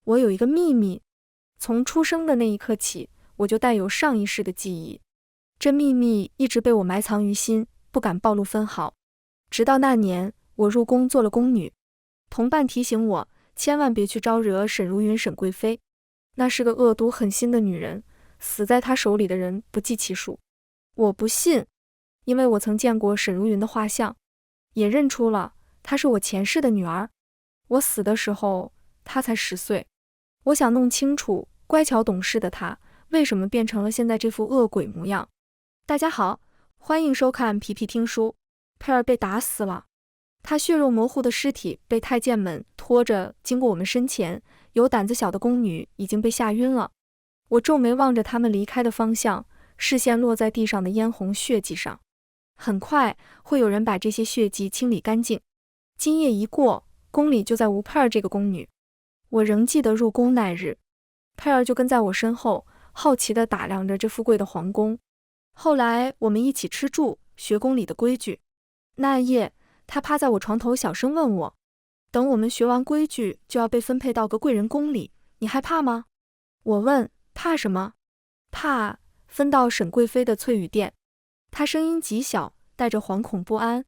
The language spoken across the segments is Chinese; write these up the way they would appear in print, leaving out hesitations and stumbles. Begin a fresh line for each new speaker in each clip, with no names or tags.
我有一个秘密，从出生的那一刻起，我就带有上意识的记忆。这秘密一直被我埋藏于心，不敢暴露分毫。直到那年，我入宫做了宫女，同伴提醒我，千万别去招惹沈如云、沈贵妃，那是个恶毒狠心的女人，死在她手里的人不计其数。我不信，因为我曾见过沈如云的画像，也认出了她是我前世的女儿。我死的时候，她才10岁。我想弄清楚，乖巧懂事的她为什么变成了现在这副恶鬼模样。大家好，欢迎收看皮皮听书。佩儿被打死了，她血肉模糊的尸体被太监们拖着经过我们身前，有胆子小的宫女已经被吓晕了。我皱眉望着他们离开的方向，视线落在地上的嫣红血迹上。很快会有人把这些血迹清理干净。今夜一过，宫里就再无佩儿这个宫女。我仍记得入宫那日，佩儿就跟在我身后，好奇地打量着这富贵的皇宫。后来我们一起吃住，学宫里的规矩。那夜，她趴在我床头小声问我，等我们学完规矩就要被分配到个贵人宫里，你害怕吗？我问，怕什么？怕分到沈贵妃的翠羽殿。她声音极小，带着惶恐不安。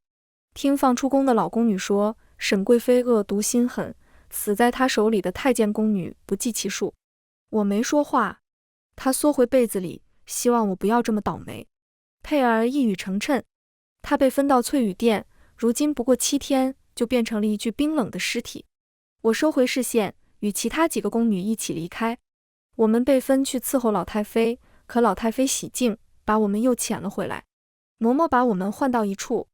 听放出宫的老宫女说，沈贵妃恶毒心狠，死在她手里的太监宫女不计其数。我没说话，她缩回被子里，希望我不要这么倒霉。佩儿一语成谶，她被分到翠羽殿，如今不过7天，就变成了一具冰冷的尸体。我收回视线，与其他几个宫女一起离开。我们被分去伺候老太妃，可老太妃喜静，把我们又遣了回来。嬷嬷把我们换到一处，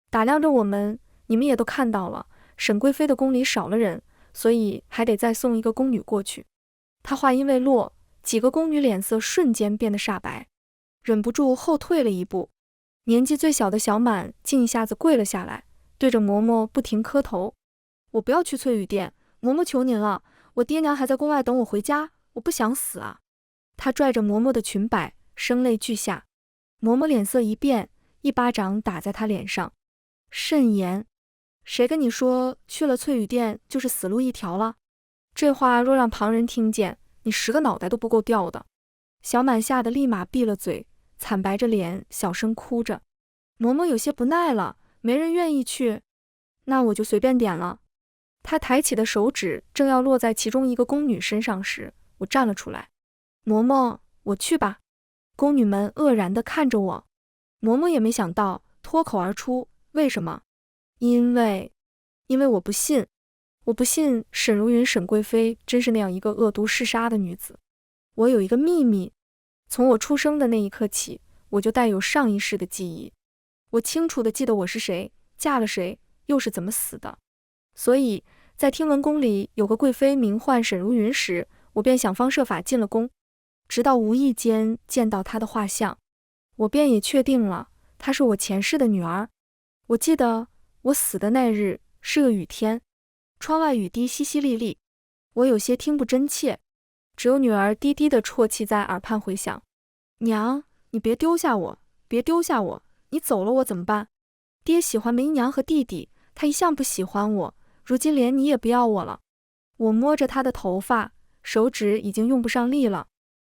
打量着我们，你们也都看到了，沈贵妃的宫里少了人，所以还得再送一个宫女过去。她话音未落，几个宫女脸色瞬间变得煞白，忍不住后退了一步。年纪最小的小满竟一下子跪了下来，对着嬷嬷不停磕头。我不要去翠羽殿，嬷嬷求您了，我爹娘还在宫外等我回家，我不想死啊。她拽着嬷嬷的裙摆，声泪俱下。嬷嬷脸色一变，一巴掌打在她脸上。慎言，谁跟你说去了翠羽殿就是死路一条了？这话若让旁人听见，你10个脑袋都不够掉的。小满吓得立马闭了嘴，惨白着脸小声哭着。嬷嬷有些不耐了，没人愿意去，那我就随便点了。她抬起的手指正要落在其中一个宫女身上时，我站了出来。嬷嬷，我去吧。宫女们愕然地看着我。嬷嬷也没想到，脱口而出，为什么？因为我不信。我不信沈如云、沈贵妃真是那样一个恶毒嗜杀的女子。我有一个秘密，从我出生的那一刻起，我就带有上意识的记忆。我清楚地记得我是谁，嫁了谁，又是怎么死的。所以在听闻宫里有个贵妃名唤沈如云时，我便想方设法进了宫，直到无意间见到她的画像，我便也确定了她是我前世的女儿。我记得我死的那日是个雨天，窗外雨滴淅淅沥沥，我有些听不真切，只有女儿低低的啜泣在耳畔回响。娘，你别丢下我，别丢下我，你走了我怎么办？爹喜欢梅姨娘和弟弟，他一向不喜欢我，如今连你也不要我了。我摸着他的头发，手指已经用不上力了，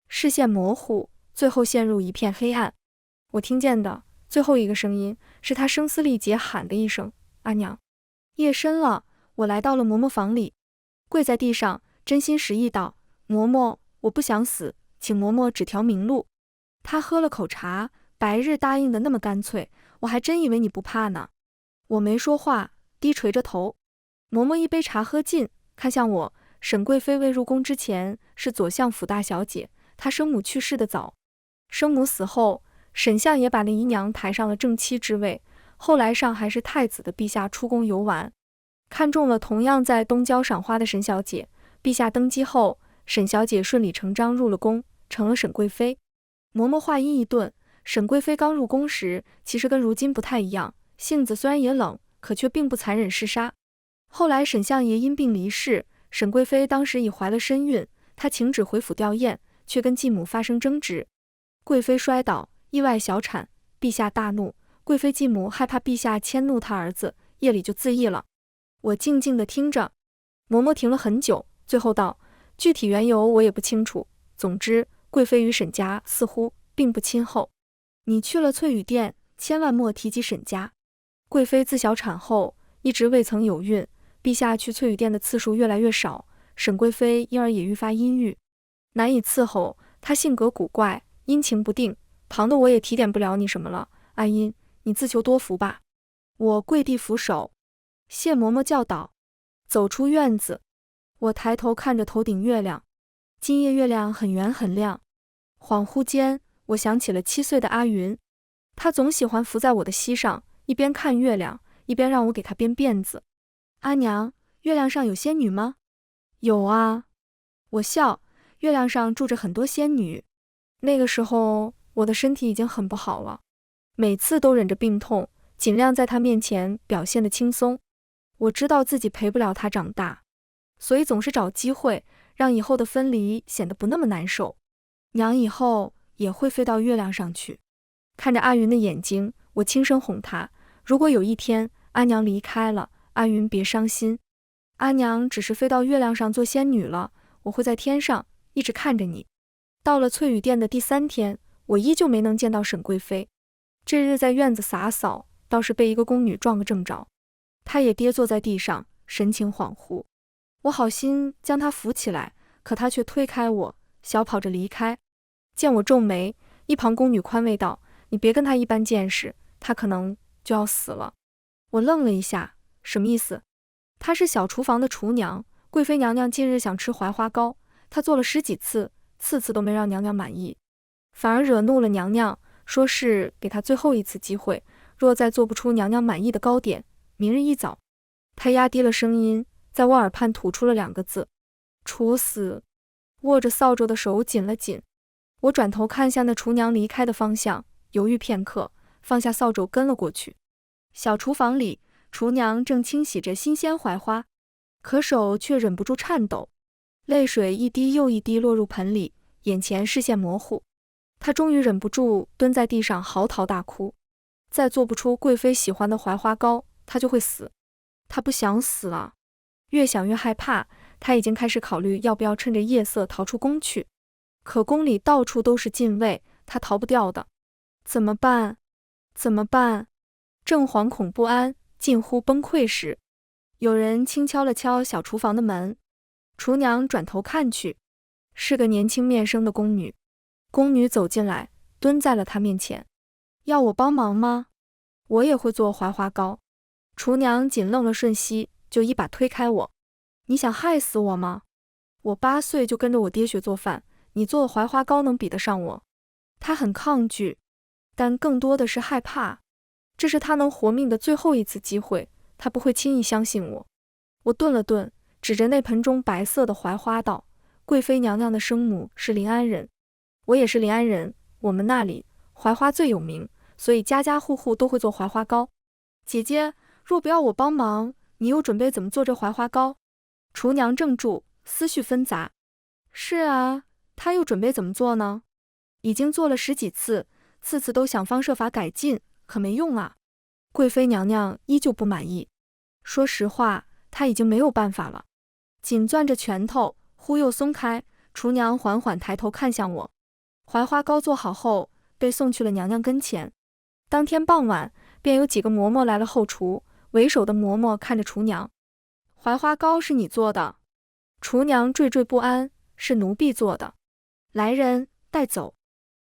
视线模糊，最后陷入一片黑暗。我听见的最后一个声音是他声嘶力竭喊的一声，阿娘。夜深了，我来到了嬷嬷房里，跪在地上，真心实意道，嬷嬷，我不想死，请嬷嬷指条明路。她喝了口茶，白日答应的那么干脆，我还真以为你不怕呢。我没说话，低垂着头。嬷嬷一杯茶喝尽，看向我，沈贵妃未入宫之前是左相府大小姐，她生母去世的早，生母死后，沈相也把那姨娘抬上了正妻之位，后来上还是太子的陛下出宫游玩，看中了同样在东郊赏花的沈小姐，陛下登基后，沈小姐顺理成章入了宫，成了沈贵妃。嬷嬷话音一顿，沈贵妃刚入宫时，其实跟如今不太一样，性子虽然也冷，可却并不残忍嗜杀。后来沈相爷因病离世，沈贵妃当时已怀了身孕，她请旨回府吊唁，却跟继母发生争执，贵妃摔倒，意外小产，陛下大怒，贵妃继母害怕陛下迁怒她儿子，夜里就自缢了。我静静地听着，嬷嬷停了很久，最后道，具体缘由我也不清楚。总之，贵妃与沈家似乎并不亲厚。你去了翠羽殿，千万莫提及沈家。贵妃自小产后一直未曾有孕，陛下去翠羽殿的次数越来越少，沈贵妃因而也愈发阴郁，难以伺候。她性格古怪，阴晴不定，旁的我也提点不了你什么了。阿阴，你自求多福吧。我跪地俯首，谢嬷嬷教导。走出院子，我抬头看着头顶月亮，今夜月亮很圆很亮。恍惚间，我想起了7岁的阿云，她总喜欢伏在我的膝上，一边看月亮，一边让我给她编辫子。阿娘，月亮上有仙女吗？有啊。我笑，月亮上住着很多仙女。那个时候，我的身体已经很不好了，每次都忍着病痛，尽量在她面前表现得轻松。我知道自己陪不了她长大，所以总是找机会让以后的分离显得不那么难受。娘以后也会飞到月亮上去。看着阿云的眼睛，我轻声哄她，如果有一天阿娘离开了，阿云别伤心。阿娘只是飞到月亮上做仙女了，我会在天上一直看着你。到了翠羽殿的第3天，我依旧没能见到沈贵妃。这日在院子洒扫，倒是被一个宫女撞个正着，她也跌坐在地上，神情恍惚。我好心将她扶起来，可她却推开我，小跑着离开。见我皱眉，一旁宫女宽慰道：“你别跟她一般见识，她可能就要死了。”我愣了一下，什么意思？她是小厨房的厨娘，贵妃娘娘近日想吃槐花糕，她做了10几次，次次都没让娘娘满意，反而惹怒了娘娘，说是给她最后一次机会，若再做不出娘娘满意的糕点，明日一早。她压低了声音，在我耳畔吐出了2个字：处死。握着扫帚的手紧了紧。我转头看向那厨娘离开的方向，犹豫片刻，放下扫帚跟了过去。小厨房里，厨娘正清洗着新鲜槐花，可手却忍不住颤抖，泪水一滴又一滴落入盆里，眼前视线模糊。她终于忍不住蹲在地上嚎啕大哭。再做不出贵妃喜欢的槐花糕，她就会死。她不想死了，越想越害怕，她已经开始考虑要不要趁着夜色逃出宫去。可宫里到处都是禁卫，她逃不掉的。怎么办？怎么办？正惶恐不安，近乎崩溃时，有人轻敲了敲小厨房的门。厨娘转头看去，是个年轻面生的宫女。宫女走进来，蹲在了她面前。要我帮忙吗？我也会做槐花糕。厨娘仅愣了瞬息，就一把推开我。你想害死我吗？我8岁就跟着我爹学做饭，你做的槐花糕能比得上我？她很抗拒，但更多的是害怕。这是她能活命的最后一次机会，她不会轻易相信我。我顿了顿，指着那盆中白色的槐花道：贵妃娘娘的生母是临安人，我也是临安人，我们那里槐花最有名，所以家家户户都会做槐花糕。姐姐，若不要我帮忙，你又准备怎么做这槐花糕？厨娘怔住，思绪纷杂。是啊，她又准备怎么做呢？已经做了10几次，次次都想方设法改进，可没用啊。贵妃娘娘依旧不满意。说实话，她已经没有办法了，紧攥着拳头，忽又松开。厨娘缓缓抬头看向我。槐花糕做好后，被送去了娘娘跟前。当天傍晚，便有几个嬷嬷来了后厨，为首的嬷嬷看着厨娘：槐花糕是你做的？厨娘惴惴不安：是奴婢做的。来人，带走。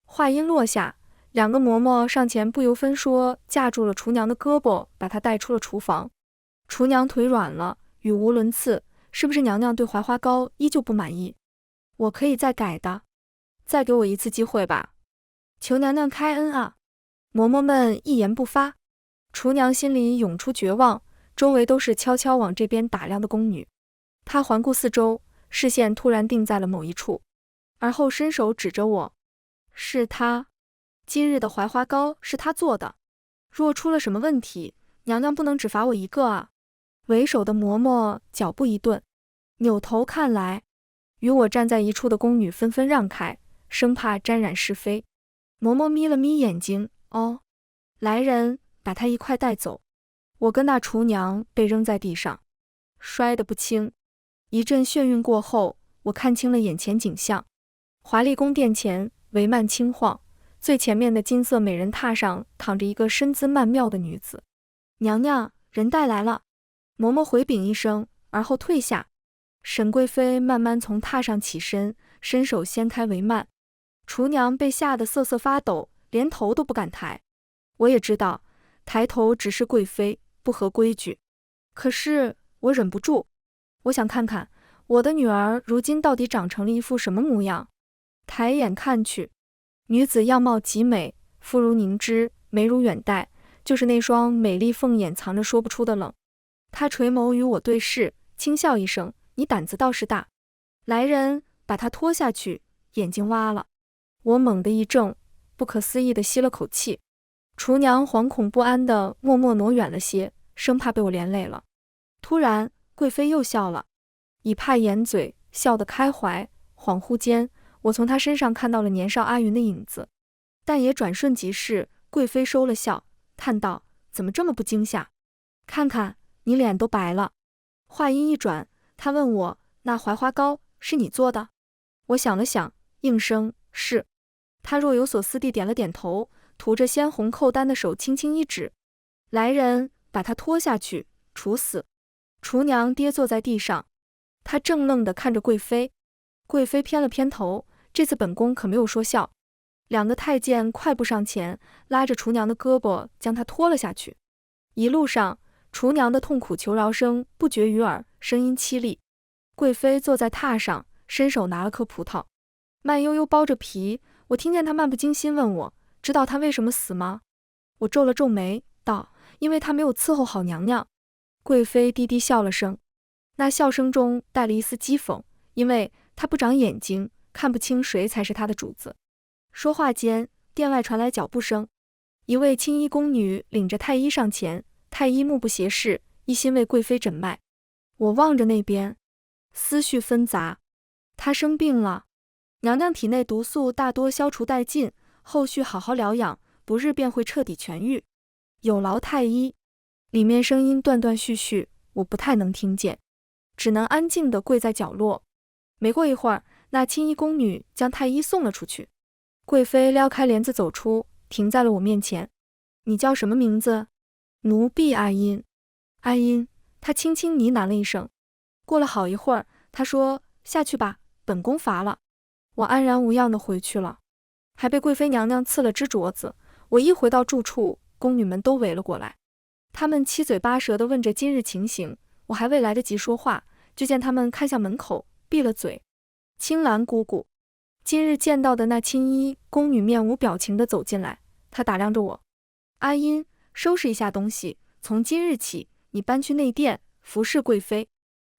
话音落下，2个嬷嬷上前不由分说架住了厨娘的胳膊，把她带出了厨房。厨娘腿软了，语无伦次：是不是娘娘对槐花糕依旧不满意？我可以再改的，再给我一次机会吧，求娘娘开恩啊！嬷嬷们一言不发。厨娘心里涌出绝望，周围都是悄悄往这边打量的宫女。她环顾四周，视线突然定在了某一处，而后伸手指着我：是她，今日的槐花糕是她做的，若出了什么问题，娘娘不能只罚我一个啊！为首的嬷嬷脚步一顿，扭头看来，与我站在一处的宫女纷纷让开，生怕沾染是非。嬷嬷眯了眯眼睛：哦，来人，把她一块带走。我跟那厨娘被扔在地上，摔得不轻。一阵眩晕过后，我看清了眼前景象。华丽宫殿前帷幔轻晃，最前面的金色美人榻上躺着一个身姿曼妙的女子。娘娘，人带来了。嬷嬷回禀一声，而后退下。沈贵妃慢慢从榻上起身，伸手掀开帷幔。厨娘被吓得瑟瑟发抖，连头都不敢抬。我也知道，抬头直视贵妃不合规矩，可是我忍不住，我想看看我的女儿如今到底长成了一副什么模样。抬眼看去，女子样貌极美，肤如凝脂，眉如远黛，就是那双美丽凤眼藏着说不出的冷。她垂眸与我对视，轻笑一声：“你胆子倒是大。”来人，把她拖下去，眼睛挖了。我猛地一怔，不可思议地吸了口气。厨娘惶恐不安地默默挪远了些，生怕被我连累了。突然，贵妃又笑了，以帕掩嘴，笑得开怀。恍惚间，我从她身上看到了年少阿云的影子，但也转瞬即逝。贵妃收了笑，叹道：“怎么这么不惊吓？看看你脸都白了。”话音一转，她问我：“那槐花糕是你做的？”我想了想，应声：“是。”她若有所思地点了点头，涂着鲜红扣丹的手轻轻一指：“来人，把她拖下去，处死。”厨娘跌坐在地上，她怔愣地看着贵妃。贵妃偏了偏头，这次本宫可没有说笑。两个太监快步上前，拉着厨娘的胳膊将她拖了下去。一路上，厨娘的痛苦求饶声不绝于耳，声音凄厉。贵妃坐在榻上，伸手拿了颗葡萄，慢悠悠剥着皮。我听见她漫不经心问我：“知道她为什么死吗？”我皱了皱眉，道：“因为她没有伺候好娘娘。”贵妃低低笑了声，那笑声中带了一丝讥讽，因为她不长眼睛，看不清谁才是她的主子。说话间，殿外传来脚步声，一位青衣宫女领着太医上前，太医目不斜视，一心为贵妃诊脉。我望着那边，思绪纷杂。她生病了，娘娘体内毒素大多消除殆尽，后续好好疗养，不日便会彻底痊愈。有劳太医。里面声音断断续续，我不太能听见，只能安静地跪在角落。没过一会儿，那青衣宫女将太医送了出去。贵妃撩开帘子走出，停在了我面前。你叫什么名字？奴婢阿音。阿音，她轻轻呢喃了一声。过了好一会儿，她说：“下去吧，本宫乏了。”我安然无恙地回去了，还被贵妃娘娘赐了只镯子。我一回到住处，宫女们都围了过来，她们七嘴八舌地问着今日情形。我还未来得及说话，就见她们看向门口，闭了嘴。青兰姑姑。今日见到的那青衣宫女面无表情地走进来，她打量着我：“阿音，收拾一下东西，从今日起，你搬去内殿，服侍贵妃。”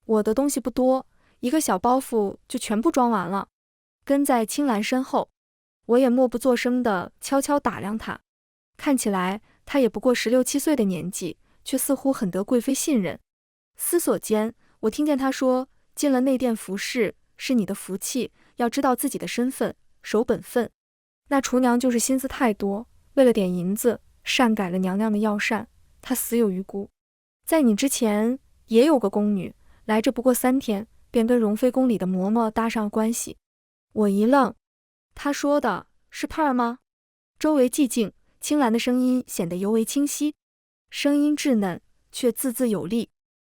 我的东西不多，一个小包袱就全部装完了。跟在青兰身后，我也默不作声地悄悄打量她，看起来她也不过16、17岁的年纪，却似乎很得贵妃信任。思索间，我听见她说：“进了内殿服侍，是你的福气。要知道自己的身份，守本分。”那厨娘就是心思太多，为了点银子，擅改了娘娘的药膳，她死有余辜。在你之前，也有个宫女，来这不过3天，便跟容妃宫里的嬷嬷搭上了关系。我一愣，她说的是盼儿吗？周围寂静，青兰的声音显得尤为清晰，声音稚嫩，却字字有力。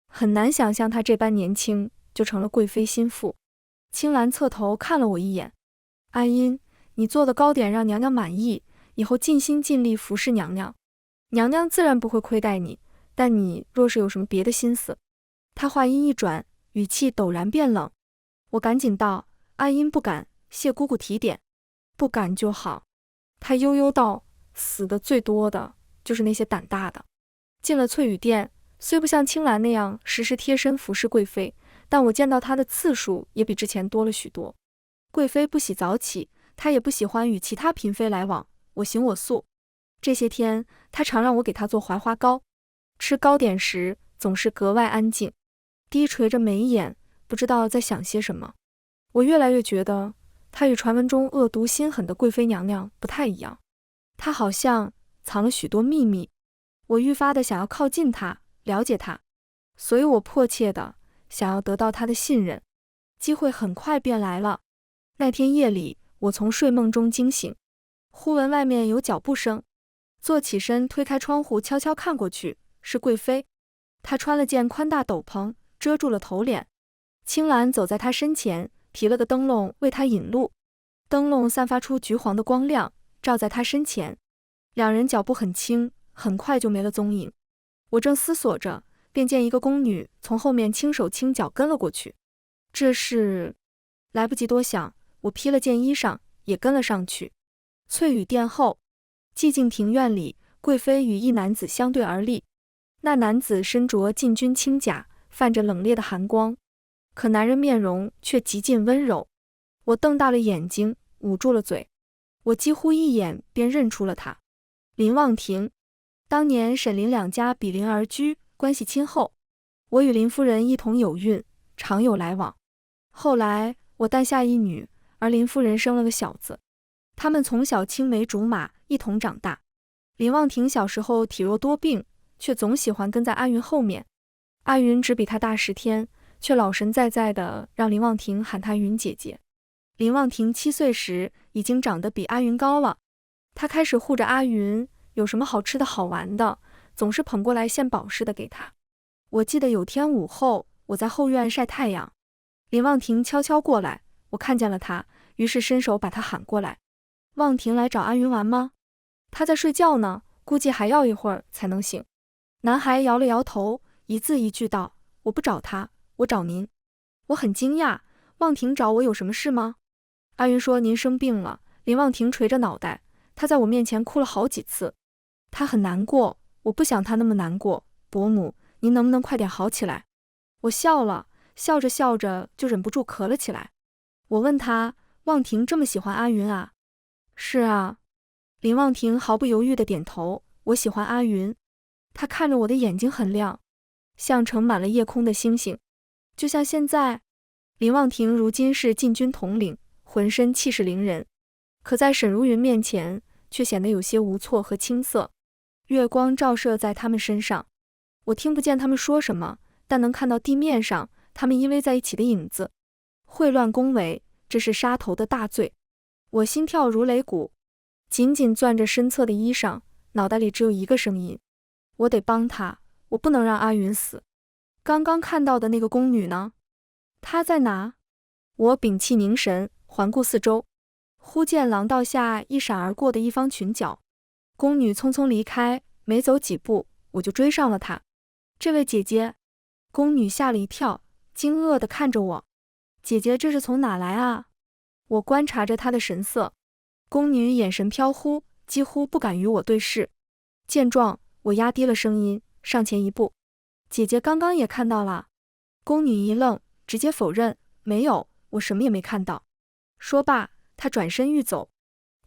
很难想象她这般年轻，就成了贵妃心腹。青兰侧头看了我一眼：“阿音，你做的糕点让娘娘满意，以后尽心尽力服侍娘娘，娘娘自然不会亏待你。但你若是有什么别的心思……”她话音一转，语气陡然变冷。我赶紧道：“阿音不敢，谢姑姑提点。”“不敢就好。”她悠悠道：“死的最多的就是那些胆大的。”进了翠羽殿，虽不像青兰那样时时贴身服侍贵妃，但我见到她的次数也比之前多了许多。贵妃不喜早起，她也不喜欢与其他嫔妃来往，我行我素。这些天，她常让我给她做槐花糕。吃糕点时总是格外安静，低垂着眉眼，不知道在想些什么。我越来越觉得，她与传闻中恶毒心狠的贵妃娘娘不太一样，她好像藏了许多秘密。我愈发的想要靠近她，了解她，所以我迫切的想要得到她的信任。机会很快便来了。那天夜里，我从睡梦中惊醒，忽闻外面有脚步声，坐起身推开窗户，悄悄看过去，是贵妃。她穿了件宽大斗篷，遮住了头脸。青兰走在她身前，提了个灯笼为她引路，灯笼散发出橘黄的光亮，照在她身前。两人脚步很轻，很快就没了踪影。我正思索着，便见一个宫女从后面轻手轻脚跟了过去。这是……来不及多想，我披了件衣裳，也跟了上去。翠羽殿后，寂静庭院里，贵妃与一男子相对而立。那男子身着禁军轻甲，泛着冷冽的寒光，可男人面容却极尽温柔。我瞪大了眼睛，捂住了嘴。我几乎一眼便认出了他，林望庭。当年沈林两家比邻而居，关系亲厚。我与林夫人一同有孕，常有来往。后来我诞下一女，而林夫人生了个小子。他们从小青梅竹马，一同长大。林望庭小时候体弱多病，却总喜欢跟在阿云后面。阿云只比他大10天，却老神在在的让林望庭喊他云姐姐。林望庭7岁时已经长得比阿云高了，他开始护着阿云，有什么好吃的好玩的，总是捧过来献宝似的给他。我记得有天午后，我在后院晒太阳，林望庭悄悄过来，我看见了他，于是伸手把他喊过来。望庭来找阿云玩吗？他在睡觉呢，估计还要一会儿才能醒。男孩摇了摇头，一字一句道：我不找他，我找您。我很惊讶，望庭找我有什么事吗？阿云说您生病了。林望庭垂着脑袋，他在我面前哭了好几次。他很难过，我不想他那么难过。伯母，您能不能快点好起来？我笑了，笑着笑着就忍不住咳了起来。我问他，望庭这么喜欢阿云啊？是啊。林望庭毫不犹豫地点头，我喜欢阿云。他看着我的眼睛很亮，像盛满了夜空的星星，就像现在。林望庭如今是禁军统领，浑身气势凌人，可在沈如云面前却显得有些无措和青涩。月光照射在他们身上，我听不见他们说什么，但能看到地面上他们依偎在一起的影子。秽乱宫闱，这是杀头的大罪。我心跳如擂鼓，紧紧攥着身侧的衣裳，脑袋里只有一个声音：我得帮他，我不能让阿云死。刚刚看到的那个宫女呢？她在哪？我屏气凝神，环顾四周，忽见廊道下一闪而过的一方裙角。宫女匆匆离开，没走几步，我就追上了她。这位姐姐。宫女吓了一跳，惊愕地看着我。姐姐这是从哪来啊？我观察着她的神色。宫女眼神飘忽，几乎不敢与我对视。见状，我压低了声音，上前一步：姐姐刚刚也看到了？宫女一愣，直接否认：没有，我什么也没看到。说罢，她转身欲走。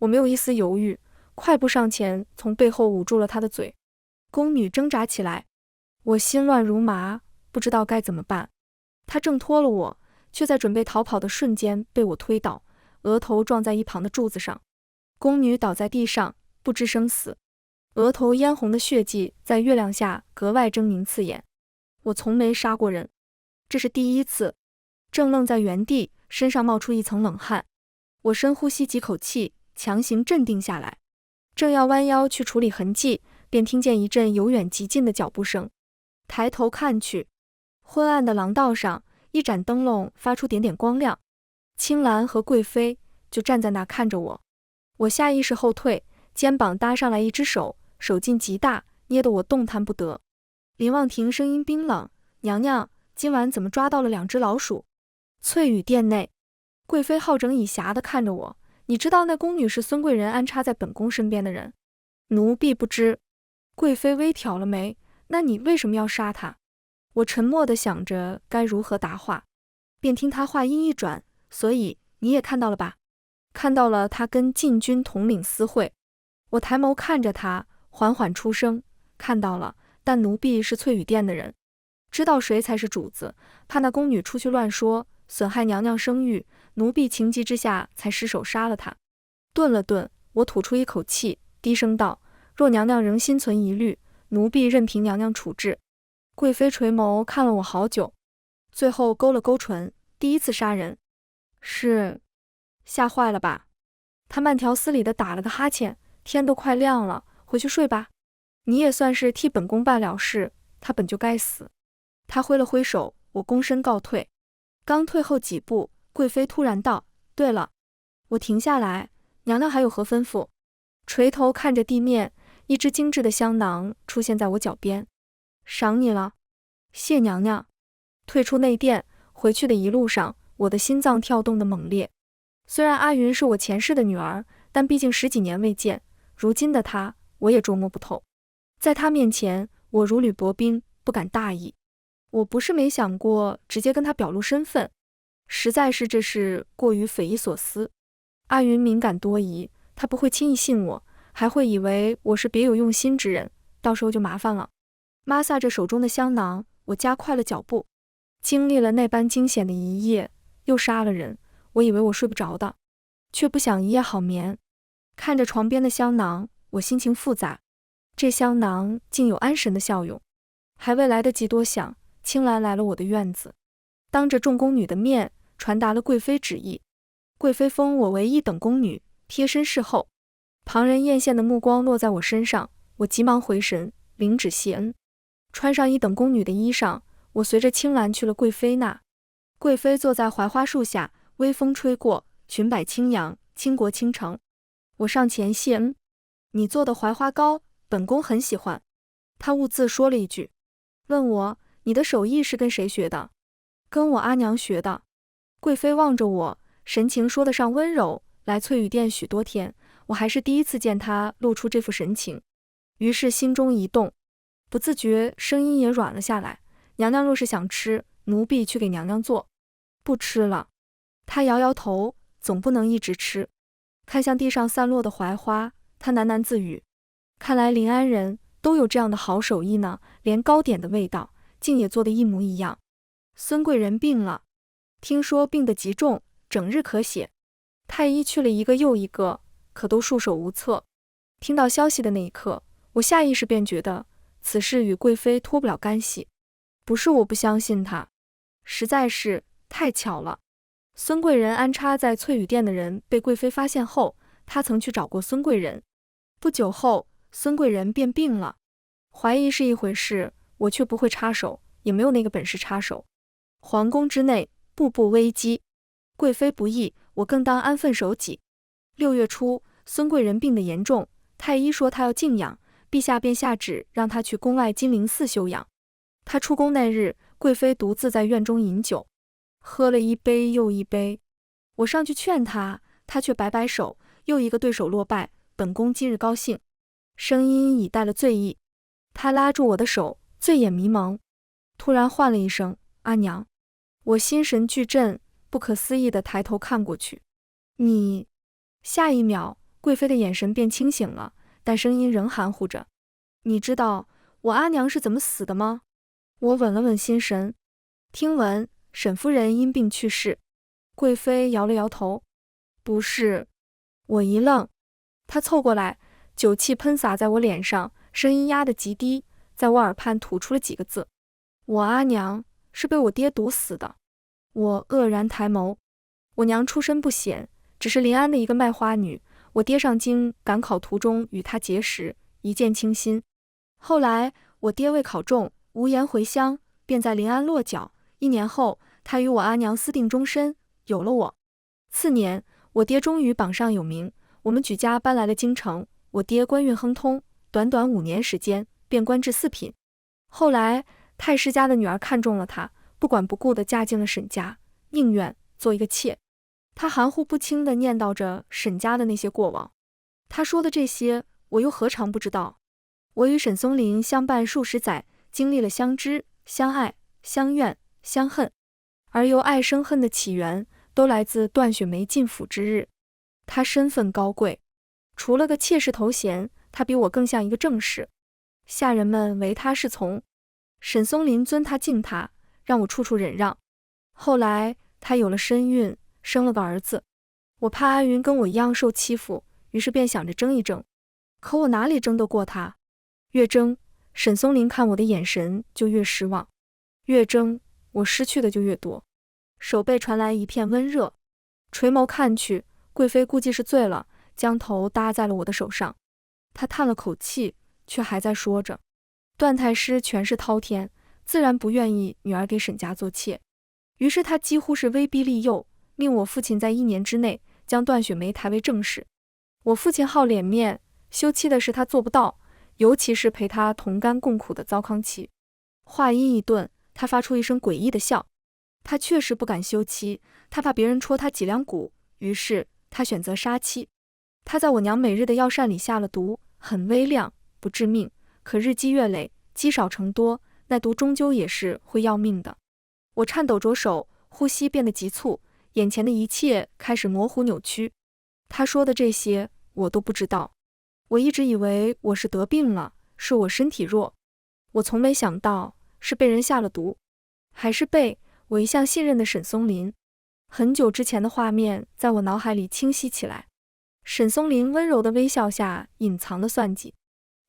我没有一丝犹豫，快步上前，从背后捂住了她的嘴。宫女挣扎起来，我心乱如麻，不知道该怎么办。她挣脱了我，却在准备逃跑的瞬间被我推倒，额头撞在一旁的柱子上。宫女倒在地上，不知生死，额头嫣红的血迹在月亮下格外狰狞刺眼。我从没杀过人，这是第一次。正愣在原地，身上冒出一层冷汗。我深呼吸几口气，强行镇定下来，正要弯腰去处理痕迹，便听见一阵由远及近的脚步声。抬头看去，昏暗的廊道上，一盏灯笼发出点点光亮。青兰和贵妃就站在那看着我。我下意识后退，肩膀搭上来一只手，手劲极大，捏得我动弹不得。林望庭声音冰冷：娘娘，今晚怎么抓到了2只老鼠？翠羽殿内，贵妃好整以暇地看着我：你知道那宫女是孙贵人安插在本宫身边的人？奴婢不知。贵妃微挑了眉：那你为什么要杀她？我沉默地想着该如何答话，便听她话音一转：所以你也看到了吧？看到了她跟禁军统领私会。我抬眸看着她，缓缓出声：看到了，但奴婢是翠羽殿的人，知道谁才是主子，怕那宫女出去乱说，损害娘娘声誉，奴婢情急之下才失手杀了她。顿了顿，我吐出一口气，低声道：若娘娘仍心存疑虑，奴婢任凭娘娘处置。贵妃垂眸看了我好久，最后勾了勾唇，第一次杀人。是，吓坏了吧？他慢条斯理地打了个哈欠，天都快亮了，回去睡吧。你也算是替本宫办了事，他本就该死。他挥了挥手，我躬身告退。刚退后几步，贵妃突然道：“对了。”我停下来，娘娘还有何吩咐？垂头看着地面，一只精致的香囊出现在我脚边。赏你了，谢娘娘。退出内殿，回去的一路上，我的心脏跳动得猛烈。虽然阿云是我前世的女儿，但毕竟10几年未见，如今的她，我也捉摸不透。在她面前，我如履薄冰，不敢大意。我不是没想过直接跟她表露身份，实在是这事过于匪夷所思。阿云敏感多疑，她不会轻易信我，还会以为我是别有用心之人，到时候就麻烦了。抹撒着手中的香囊，我加快了脚步。经历了那般惊险的一夜，又杀了人，我以为我睡不着的，却不想一夜好眠。看着床边的香囊，我心情复杂。这香囊竟有安神的效用。还未来得及多想，青兰来了我的院子，当着众宫女的面传达了贵妃旨意。贵妃封我为1等宫女，贴身侍候。旁人艳羡的目光落在我身上，我急忙回神，领旨谢恩。穿上1等宫女的衣裳，我随着青兰去了贵妃那。贵妃坐在槐花树下，微风吹过，裙摆轻扬，倾国倾城。我上前谢恩：“你做的槐花糕，本宫很喜欢。”她兀自说了一句，问我：“你的手艺是跟谁学的？”跟我阿娘学的。贵妃望着我，神情说得上温柔。来翠雨殿许多天，我还是第一次见她露出这副神情，于是心中一动，不自觉声音也软了下来。娘娘若是想吃，奴婢去给娘娘做。不吃了。她摇摇头，总不能一直吃。看向地上散落的槐花，她喃喃自语：看来临安人都有这样的好手艺呢，连糕点的味道竟也做得一模一样。孙贵人病了，听说病得极重，整日咳血。太医去了一个又一个，可都束手无策。听到消息的那一刻，我下意识便觉得此事与贵妃脱不了干系。不是我不相信她，实在是太巧了。孙贵人安插在翠雨殿的人被贵妃发现后，她曾去找过孙贵人。不久后，孙贵人便病了。怀疑是一回事，我却不会插手，也没有那个本事插手。皇宫之内，步步危机。贵妃不易，我更当安分守己。6月初，孙贵人病得严重，太医说他要静养，陛下便下旨让他去宫外金陵寺休养。他出宫那日，贵妃独自在院中饮酒，喝了一杯又一杯。我上去劝他，他却摆摆手，又一个对手落败。本宫今日高兴。声音已带了醉意。他拉住我的手，醉眼迷蒙，突然唤了一声：“阿娘。”我心神俱震，不可思议地抬头看过去。你……下一秒，贵妃的眼神便清醒了，但声音仍含糊着：“你知道我阿娘是怎么死的吗？”我稳了稳心神，听闻沈夫人因病去世。贵妃摇了摇头：“不是。”我一愣，她凑过来，酒气喷洒在我脸上，声音压得极低，在我耳畔吐出了几个字：“我阿娘是被我爹毒死的。”我愕然抬眸，我娘出身不显，只是临安的一个卖花女。我爹上京赶考途中与她结识，一见倾心。后来我爹为考中，无颜回乡，便在临安落脚。1年后，他与我阿娘私定终身，有了我。次年，我爹终于榜上有名，我们举家搬来了京城。我爹官运亨通，短短5年时间便官至4品。后来太师家的女儿看中了他，不管不顾地嫁进了沈家，宁愿做一个妾。他含糊不清地念叨着沈家的那些过往。他说的这些，我又何尝不知道？我与沈松龄相伴数十载，经历了相知、相爱、相怨、相恨，而由爱生恨的起源，都来自断雪梅进府之日。他身份高贵，除了个妾室头衔，他比我更像一个正室。下人们唯他是从，沈松龄尊他敬他，让我处处忍让。后来他有了身孕，生了个儿子。我怕阿云跟我一样受欺负，于是便想着争一争。可我哪里争得过他？越争，沈松龄看我的眼神就越失望；越争，我失去的就越多。手背传来一片温热，垂眸看去，贵妃估计是醉了，将头搭在了我的手上。她叹了口气，却还在说着。段太师权势滔天，自然不愿意女儿给沈家做妾，于是他几乎是威逼利诱，命我父亲在1年之内将段雪梅抬为正室。我父亲好脸面，休妻的事他做不到，尤其是陪他同甘共苦的糟糠妻。话音一顿，他发出一声诡异的笑。他确实不敢休妻，他怕别人戳他脊梁骨，于是他选择杀妻。他在我娘每日的药膳里下了毒，很微量，不致命，可日积月累，积少成多，那毒终究也是会要命的。我颤抖着手，呼吸变得急促，眼前的一切开始模糊扭曲。他说的这些我都不知道。我一直以为我是得病了，是我身体弱，我从没想到是被人下了毒，还是被我一向信任的沈松林。很久之前的画面在我脑海里清晰起来，沈松林温柔的微笑下隐藏的算计，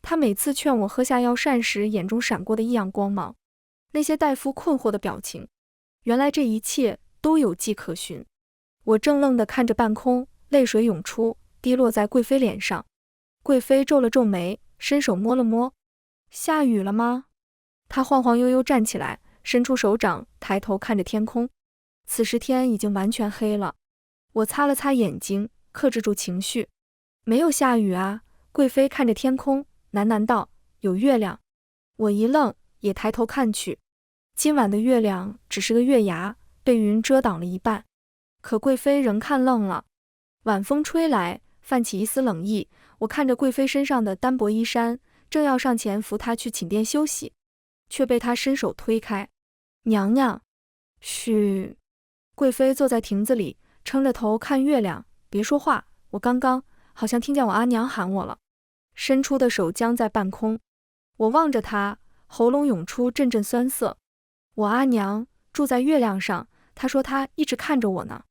他每次劝我喝下药膳时眼中闪过的异样光芒，那些大夫困惑的表情，原来这一切都有迹可循。我怔愣地看着半空，泪水涌出，滴落在贵妃脸上。贵妃皱了皱眉，伸手摸了摸。下雨了吗？她晃晃悠悠站起来，伸出手掌，抬头看着天空。此时天已经完全黑了。我擦了擦眼睛，克制住情绪。没有下雨啊。贵妃看着天空，喃喃道，有月亮。我一愣，也抬头看去。今晚的月亮只是个月牙，被云遮挡了一半。可贵妃仍看愣了。晚风吹来，泛起一丝冷意。我看着贵妃身上的单薄衣衫，正要上前扶她去寝殿休息，却被她伸手推开。娘娘，嘘。贵妃坐在亭子里，撑着头看月亮，别说话，我刚刚好像听见我阿娘喊我了。伸出的手僵在半空，我望着她，喉咙涌出阵阵酸涩。我阿娘住在月亮上，她说她一直看着我呢。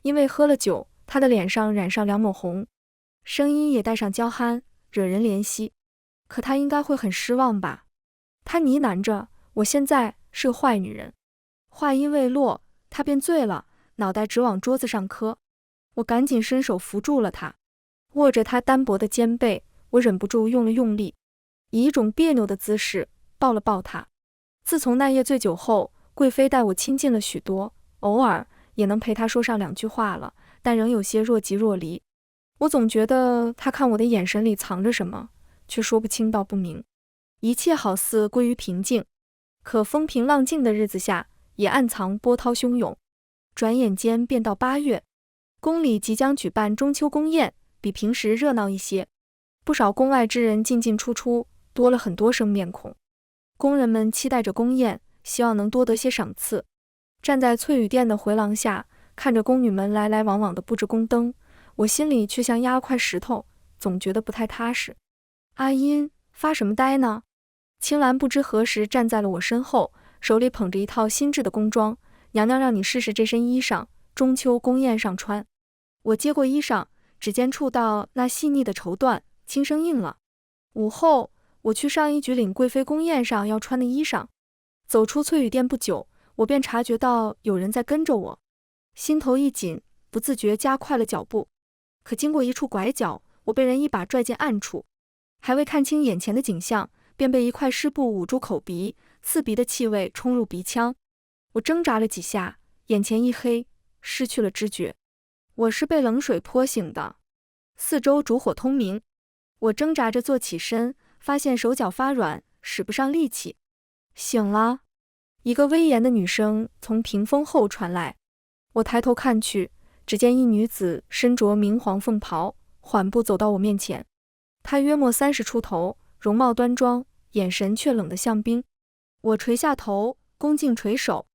因为喝了酒，她的脸上染上两抹红，声音也带上娇憨，惹人怜惜。可她应该会很失望吧？她呢喃着，我现在是个坏女人。话音未落，她便醉了，脑袋直往桌子上磕。我赶紧伸手扶住了她，握着她单薄的肩背，我忍不住用了用力，以一种别扭的姿势抱了抱她。自从那夜醉酒后，贵妃待我亲近了许多，偶尔也能陪她说上2句话了，但仍有些若即若离。我总觉得她看我的眼神里藏着什么，却说不清道不明。一切好似归于平静，可风平浪静的日子下，也暗藏波涛汹涌。转眼间便到8月，宫里即将举办中秋宫宴，比平时热闹一些。不少宫外之人进进出出，多了很多生面孔。宫人们期待着宫宴，希望能多得些赏赐。站在翠羽殿的回廊下，看着宫女们来来往往的布置宫灯，我心里却像压了块石头，总觉得不太踏实。阿音，发什么呆呢？青兰不知何时站在了我身后，手里捧着一套新制的宫装，娘娘让你试试这身衣裳，中秋宫宴上穿。我接过衣裳，指尖触到那细腻的绸缎，轻声应了。午后，我去上衣局领贵妃宫宴上要穿的衣裳。走出翠羽殿不久，我便察觉到有人在跟着我，心头一紧，不自觉加快了脚步。可经过一处拐角，我被人一把拽进暗处，还未看清眼前的景象，便被一块湿布捂住口鼻，刺鼻的气味冲入鼻腔。我挣扎了几下，眼前一黑，失去了知觉。我是被冷水泼醒的，四周烛火通明。我挣扎着坐起身，发现手脚发软，使不上力气。醒了，一个威严的女声从屏风后传来。我抬头看去，只见一女子身着明黄凤袍，缓步走到我面前。她约莫30出头，容貌端庄，眼神却冷得像冰。我垂下头，恭敬垂首，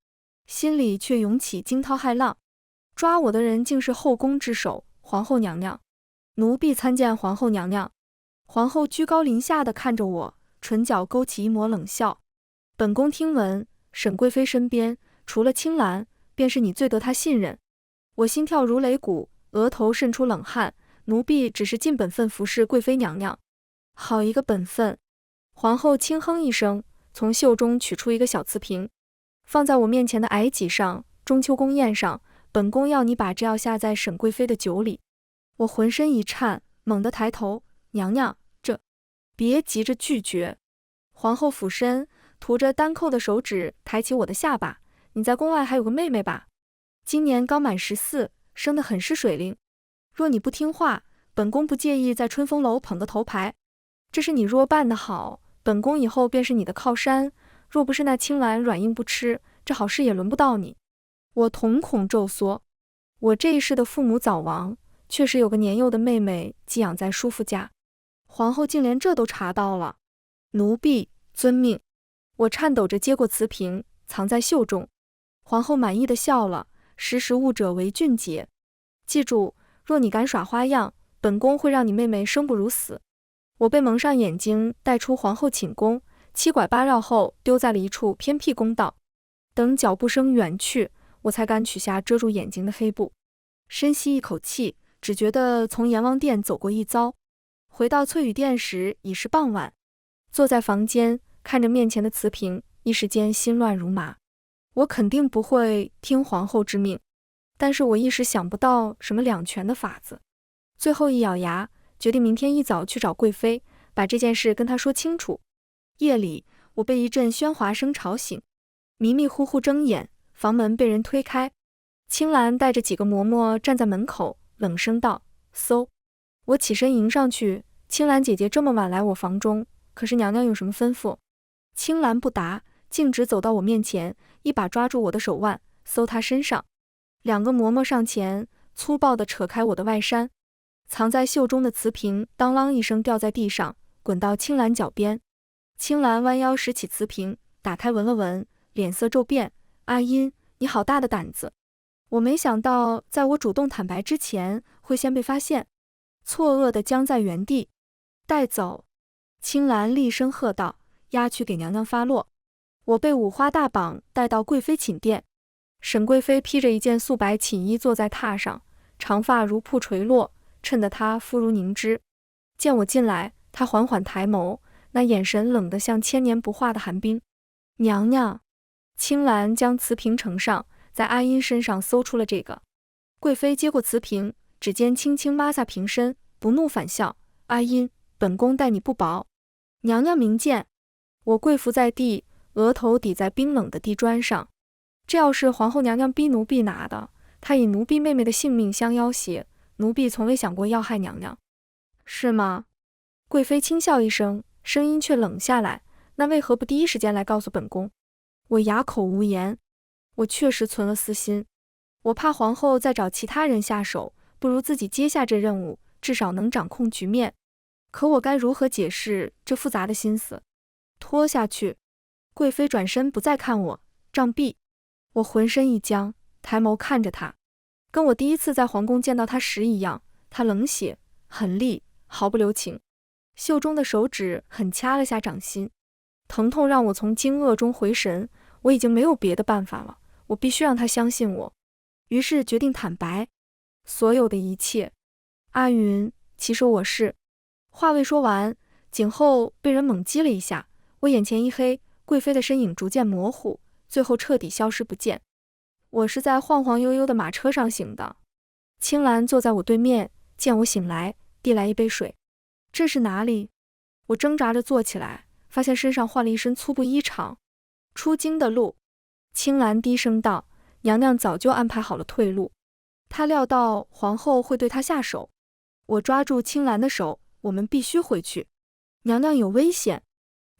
心里却涌起惊涛骇浪。抓我的人竟是后宫之首，皇后娘娘。奴婢参见皇后娘娘。皇后居高临下地看着我，唇角勾起一抹冷笑。本宫听闻，沈贵妃身边除了青兰，便是你最得她信任。我心跳如擂鼓，额头渗出冷汗。奴婢只是尽本分服侍贵妃娘娘。好一个本分！皇后轻哼一声，从袖中取出一个小瓷瓶，放在我面前的矮几上，中秋宫宴上，本宫要你把这药下在沈贵妃的酒里。我浑身一颤，猛地抬头，娘娘，这……别急着拒绝。皇后俯身，涂着丹蔻的手指抬起我的下巴，你在宫外还有个妹妹吧？今年刚满14，生得很是水灵。若你不听话，本宫不介意在春风楼捧个头牌。这是你若办得好，本宫以后便是你的靠山，若不是那青兰软硬不吃，这好事也轮不到你。我瞳孔骤缩，我这一世的父母早亡，确实有个年幼的妹妹寄养在叔父家。皇后竟连这都查到了。奴婢遵命。我颤抖着接过瓷瓶，藏在袖中。皇后满意的笑了，识时务者为俊杰。记住，若你敢耍花样，本宫会让你妹妹生不如死。我被蒙上眼睛，带出皇后寝宫，7拐8绕后丢在了一处偏僻宫道。等脚步声远去，我才敢取下遮住眼睛的黑布。深吸一口气，只觉得从阎王殿走过一遭。回到翠羽殿时已是傍晚，坐在房间看着面前的瓷瓶，一时间心乱如麻。我肯定不会听皇后之命，但是我一时想不到什么两全的法子。最后一咬牙，决定明天一早去找贵妃，把这件事跟她说清楚。夜里，我被一阵喧哗声吵醒，迷迷糊糊睁眼，房门被人推开。青兰带着几个嬷嬷站在门口，冷声道：“嗖！”我起身迎上去，青兰姐姐这么晚来我房中，可是娘娘有什么吩咐？青兰不答，径直走到我面前，一把抓住我的手腕，搜她身上。两个嬷嬷上前，粗暴地扯开我的外衫。藏在袖中的瓷瓶当啷一声掉在地上，滚到青兰脚边。青兰弯腰拾起瓷瓶，打开闻了闻，脸色骤变：“阿阴，你好大的胆子！我没想到在我主动坦白之前会先被发现。”错愕地僵在原地。带走！青兰厉声喝道：“押去给娘娘发落。”我被五花大绑带到贵妃寝殿。沈贵妃披着一件素白寝衣坐在榻上，长发如瀑垂落，衬得她肤如凝脂。见我进来，她缓缓抬眸，那眼神冷得像千年不化的寒冰。娘娘！青兰将瓷瓶呈上，在阿阴身上搜出了这个。贵妃接过瓷瓶，指尖轻轻抹下瓶身，不怒反笑：“阿阴，本宫待你不薄。”娘娘明鉴。我跪伏在地，额头抵在冰冷的地砖上。这要是皇后娘娘逼奴婢拿的，她以奴婢妹妹的性命相要挟，奴婢从未想过要害娘娘。是吗？贵妃轻笑一声，声音却冷下来：“那为何不第一时间来告诉本宫？”我哑口无言。我确实存了私心，我怕皇后再找其他人下手，不如自己接下这任务，至少能掌控局面。可我该如何解释这复杂的心思？拖下去。贵妃转身不再看我，杖毙。我浑身一僵，抬眸看着她，跟我第一次在皇宫见到她时一样。她冷血、狠厉，毫不留情。袖中的手指狠掐了下掌心，疼痛让我从惊愕中回神。我已经没有别的办法了，我必须让她相信我。于是决定坦白所有的一切。阿云，其实我是……话未说完，颈后被人猛击了一下，我眼前一黑，贵妃的身影逐渐模糊，最后彻底消失不见。我是在晃晃悠悠的马车上醒的。青兰坐在我对面，见我醒来，递来一杯水。这是哪里？我挣扎着坐起来，发现身上换了一身粗布衣裳。出京的路。青兰低声道：“娘娘早就安排好了退路，她料到皇后会对她下手。”我抓住青兰的手：“我们必须回去，娘娘有危险。”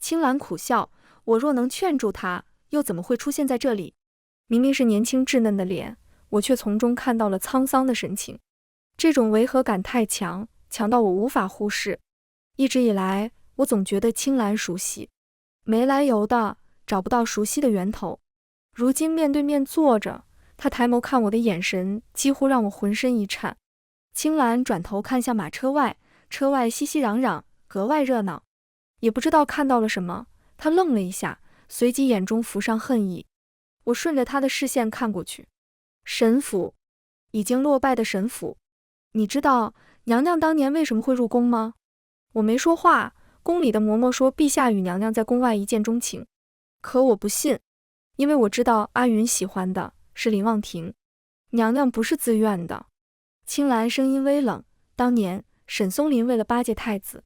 青兰苦笑：“我若能劝住她，又怎么会出现在这里？”明明是年轻稚嫩的脸，我却从中看到了沧桑的神情。这种违和感太强，强到我无法忽视。一直以来，我总觉得青兰熟悉，没来由的找不到熟悉的源头。如今面对面坐着，她抬眸看我的眼神几乎让我浑身一颤。青兰转头看向马车外，车外熙熙攘攘，格外热闹。也不知道看到了什么，她愣了一下，随即眼中浮上恨意。我顺着她的视线看过去，沈府，已经落败的沈府。你知道娘娘当年为什么会入宫吗？我没说话。宫里的嬷嬷说陛下与娘娘在宫外一见钟情，可我不信，因为我知道阿云喜欢的是林望庭。娘娘不是自愿的。青兰声音微冷，当年沈松林为了巴结太子，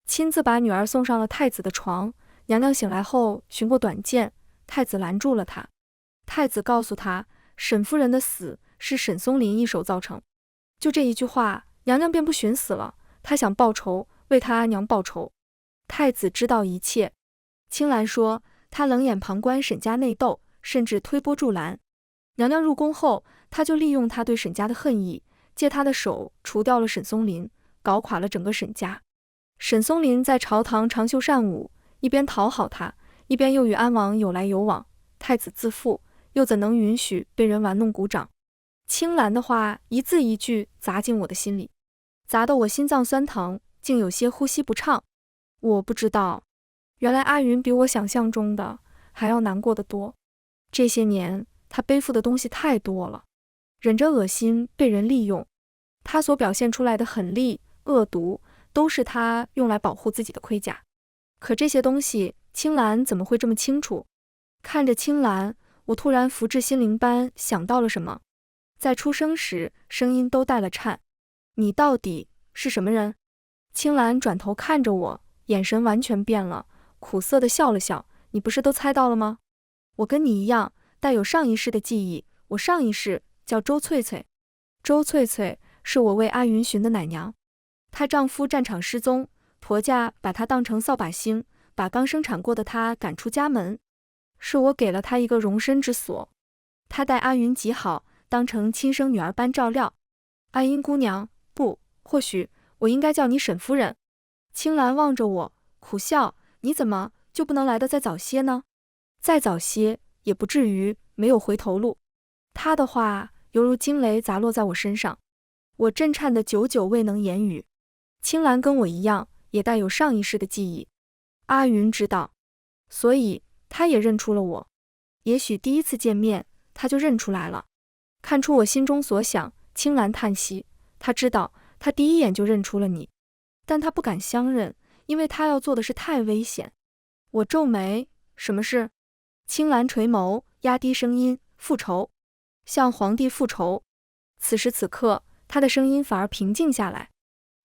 亲自把女儿送上了太子的床。娘娘醒来后寻过短见，太子拦住了她。太子告诉她，沈夫人的死是沈松林一手造成。就这一句话，娘娘便不寻死了。她想报仇，为她阿娘报仇。太子知道一切。青兰说，她冷眼旁观沈家内斗，甚至推波助澜。娘娘入宫后，她就利用她对沈家的恨意，借她的手除掉了沈松林，搞垮了整个沈家。沈松林在朝堂长袖善舞，一边讨好他，一边又与安王有来有往。太子自负，又怎能允许被人玩弄鼓掌？青兰的话一字一句砸进我的心里，砸得我心脏酸疼，竟有些呼吸不畅。我不知道，原来阿云比我想象中的还要难过得多。这些年他背负的东西太多了，忍着恶心被人利用，他所表现出来的狠戾恶毒，都是他用来保护自己的盔甲。可这些东西青兰怎么会这么清楚？看着青兰，我突然福至心灵般想到了什么。在出生时声音都带了颤。你到底是什么人？青兰转头看着我，眼神完全变了，苦涩地笑了笑。你不是都猜到了吗？我跟你一样带有上一世的记忆，我上一世叫周翠翠。周翠翠是我为阿云寻的奶娘，她丈夫战场失踪，婆家把她当成扫把星，把刚生产过的她赶出家门。是我给了她一个容身之所，她待阿云极好，当成亲生女儿般照料。阿英姑娘，不，或许我应该叫你沈夫人。青兰望着我，苦笑，你怎么就不能来得再早些呢？再早些也不至于没有回头路。她的话犹如惊雷砸落在我身上，我震颤得久久未能言语。青兰跟我一样，也带有上一世的记忆。阿云知道，所以她也认出了我。也许第一次见面，她就认出来了，看出我心中所想。青兰叹息，她知道，她第一眼就认出了你，但她不敢相认，因为她要做的事太危险。我皱眉，什么事？青兰垂眸，压低声音，复仇，向皇帝复仇。此时此刻，她的声音反而平静下来，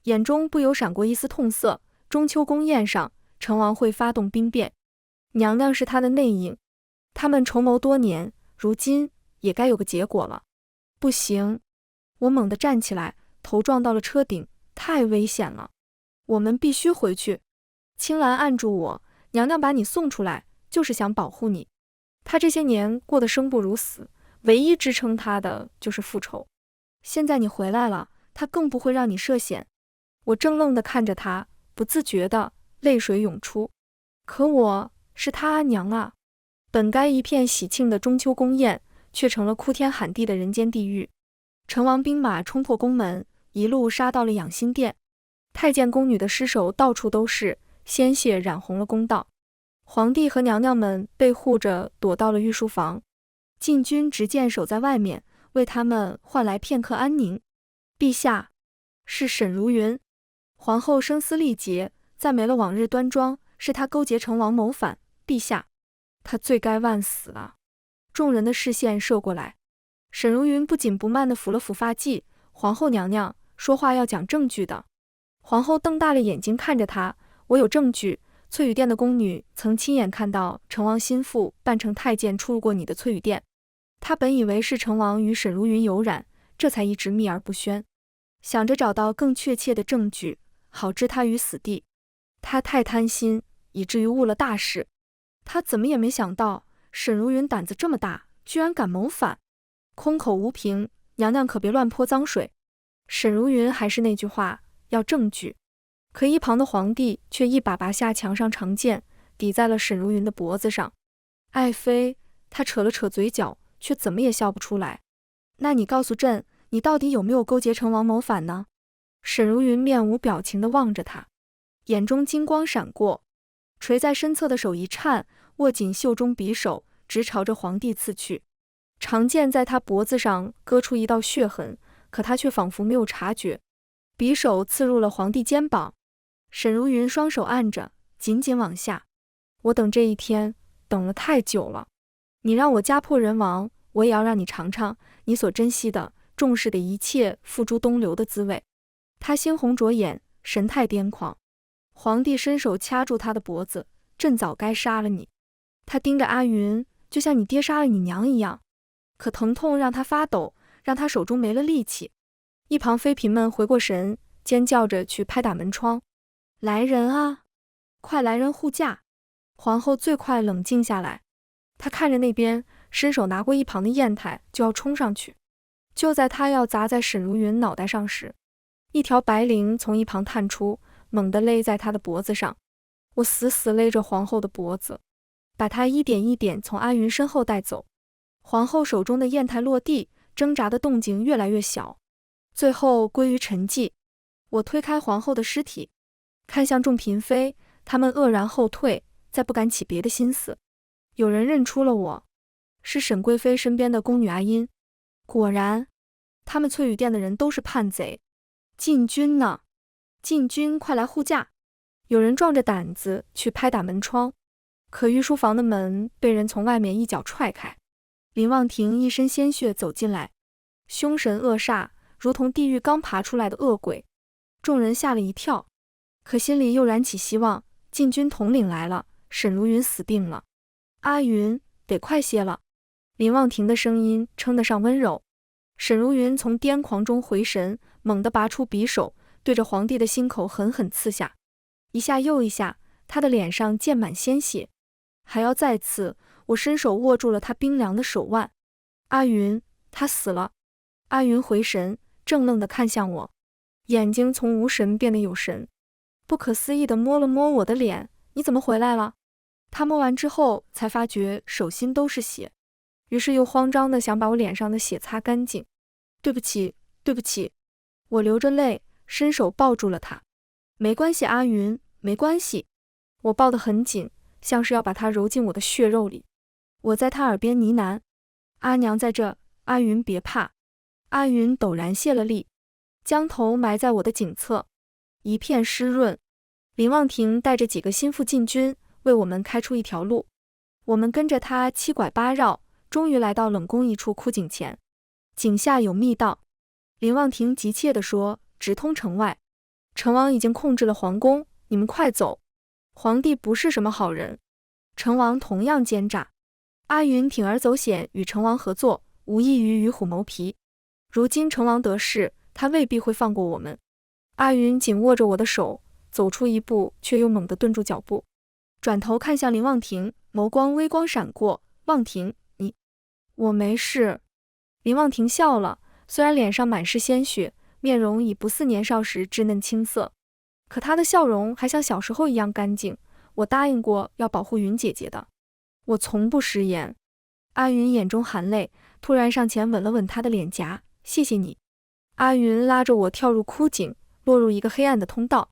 眼中不由闪过一丝痛色。中秋宫宴上，成王会发动兵变，娘娘是他的内应，他们筹谋多年，如今也该有个结果了。不行！我猛地站起来，头撞到了车顶，太危险了，我们必须回去。青兰按住我，娘娘把你送出来，就是想保护你。她这些年过得生不如死，唯一支撑她的就是复仇。现在你回来了，她更不会让你涉险。我怔愣地看着她，不自觉的泪水涌出。可我是她阿娘啊！本该一片喜庆的中秋宫宴，却成了哭天喊地的人间地狱。成王兵马冲破宫门，一路杀到了养心殿。太监宫女的尸首到处都是，鲜血染红了公道。皇帝和娘娘们被护着躲到了御书房，禁军执剑守在外面，为他们换来片刻安宁。陛下，是沈如云。皇后声嘶力竭，赞美了往日端庄，是她勾结成王谋反。陛下，她罪该万死啊！众人的视线射过来，沈如云不紧不慢地抚了抚发髻。皇后娘娘，说话要讲证据的。皇后瞪大了眼睛看着她，我有证据。翠羽殿的宫女曾亲眼看到成王心腹扮成太监出入过你的翠羽殿。她本以为是成王与沈如云有染，这才一直秘而不宣，想着找到更确切的证据，好置他于死地。她太贪心，以至于误了大事。她怎么也没想到，沈如云胆子这么大，居然敢谋反。空口无凭，娘娘可别乱泼脏水。沈如云还是那句话，要证据。可一旁的皇帝却一把拔下墙上长剑，抵在了沈如云的脖子上。爱妃，他扯了扯嘴角，却怎么也笑不出来。那你告诉朕，你到底有没有勾结成王谋反呢？沈如云面无表情地望着他，眼中金光闪过，垂在身侧的手一颤，握紧袖中匕首，直朝着皇帝刺去。长剑在他脖子上割出一道血痕，可他却仿佛没有察觉。匕首刺入了皇帝肩膀，沈如云双手按着，紧紧往下。我等这一天等了太久了，你让我家破人亡，我也要让你尝尝你所珍惜的、重视的一切付诸东流的滋味。他猩红着眼，神态癫狂。皇帝伸手掐住他的脖子，朕早该杀了你。他盯着阿云，就像你爹杀了你娘一样。可疼痛让他发抖，让他手中没了力气。一旁妃嫔们回过神，尖叫着去拍打门窗。来人啊，快来人护驾！皇后最快冷静下来，她看着那边，伸手拿过一旁的砚台，就要冲上去。就在她要砸在沈如云脑袋上时，一条白绫从一旁探出，猛地勒在她的脖子上。我死死勒着皇后的脖子，把她一点一点从阿云身后带走。皇后手中的砚台落地，挣扎的动静越来越小，最后归于沉寂。我推开皇后的尸体，看向众嫔妃，她们愕然后退，再不敢起别的心思。有人认出了我，是沈贵妃身边的宫女阿音。果然，他们翠羽殿的人都是叛贼。禁军呢？禁军快来护驾！有人壮着胆子去拍打门窗，可御书房的门被人从外面一脚踹开。林望庭一身鲜血走进来，凶神恶煞，如同地狱刚爬出来的恶鬼。众人吓了一跳，可心里又燃起希望，禁军统领来了，沈如云死定了。阿云，得快些了。林望庭的声音称得上温柔。沈如云从癫狂中回神，猛地拔出匕首，对着皇帝的心口狠狠刺下，一下又一下，他的脸上溅满鲜血。还要再刺，我伸手握住了他冰凉的手腕。阿云，他死了。阿云回神，怔愣地看向我，眼睛从无神变得有神，不可思议地摸了摸我的脸，你怎么回来了？他摸完之后才发觉手心都是血，于是又慌张地想把我脸上的血擦干净。对不起，对不起。我流着泪，伸手抱住了他。没关系，阿云，没关系。我抱得很紧，像是要把他揉进我的血肉里。我在他耳边呢喃，阿娘在这，阿云别怕。阿云陡然泄了力，将头埋在我的颈侧，一片湿润。林望庭带着几个心腹禁军为我们开出一条路，我们跟着他七拐八绕，终于来到冷宫一处枯井前。井下有密道，林望庭急切地说，直通城外。成王已经控制了皇宫，你们快走。皇帝不是什么好人，成王同样奸诈。阿云铤而走险与成王合作，无异于与虎谋皮。如今成王得势，他未必会放过我们。阿云紧握着我的手，走出一步，却又猛地顿住脚步，转头看向林望庭，眸光微光闪过，望庭，你……我没事。林望庭笑了，虽然脸上满是鲜血，面容已不似年少时稚嫩青涩，可他的笑容还像小时候一样干净。我答应过要保护云姐姐的，我从不食言。阿云眼中含泪，突然上前吻了吻他的脸颊，谢谢你。阿云拉着我跳入枯井，落入一个黑暗的通道。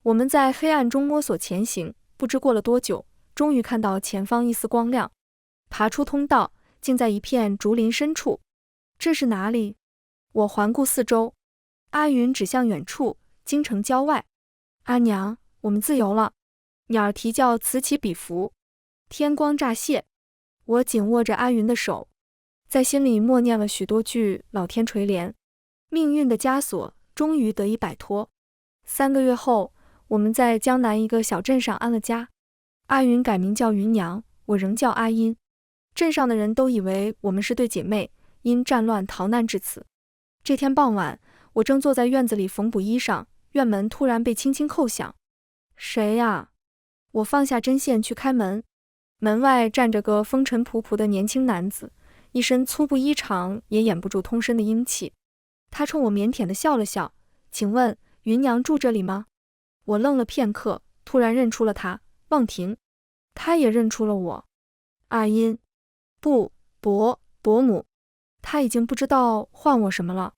我们在黑暗中摸索前行，不知过了多久，终于看到前方一丝光亮，爬出通道，竟在一片竹林深处。这是哪里？我环顾四周，阿云指向远处，京城郊外。阿娘，我们自由了。鸟儿啼叫此起彼伏，天光乍泄。我紧握着阿云的手，在心里默念了许多句老天垂怜。命运的枷锁终于得以摆脱。3个月后，我们在江南一个小镇上安了家。阿云改名叫云娘，我仍叫阿音。镇上的人都以为我们是对姐妹，因战乱逃难至此。这天傍晚，我正坐在院子里缝补衣裳，院门突然被轻轻叩响。谁呀？我放下针线去开门，门外站着个风尘仆仆的年轻男子，一身粗布衣裳也掩不住通身的英气。他冲我腼腆地笑了笑，请问云娘住这里吗？我愣了片刻，突然认出了他，望庭。他也认出了我。阿音，不，伯母。他已经不知道唤我什么了。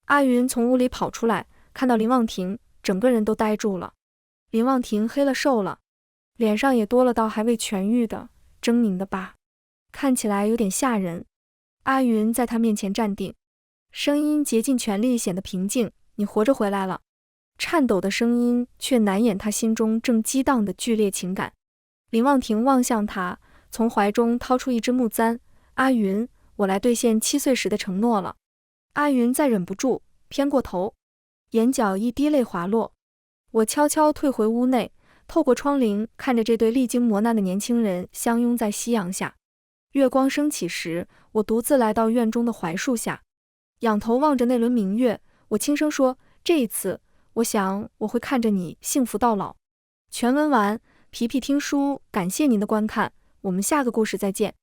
阿云从屋里跑出来，看到林望庭，整个人都呆住了。林望庭黑了瘦了，脸上也多了道还未痊愈的狰狞的疤，看起来有点吓人。阿云在他面前站定，声音竭尽全力显得平静，你活着回来了。颤抖的声音却难掩他心中正激荡的剧烈情感。林望庭望向他，从怀中掏出一支木簪。阿云，我来兑现7岁时的承诺了。阿云再忍不住，偏过头，眼角一滴泪滑落。我悄悄退回屋内，透过窗棂看着这对历经磨难的年轻人相拥在夕阳下。月光升起时，我独自来到院中的槐树下，仰头望着那轮明月，我轻声说：“这一次，我想我会看着你幸福到老。”全文完，皮皮听书，感谢您的观看，我们下个故事再见。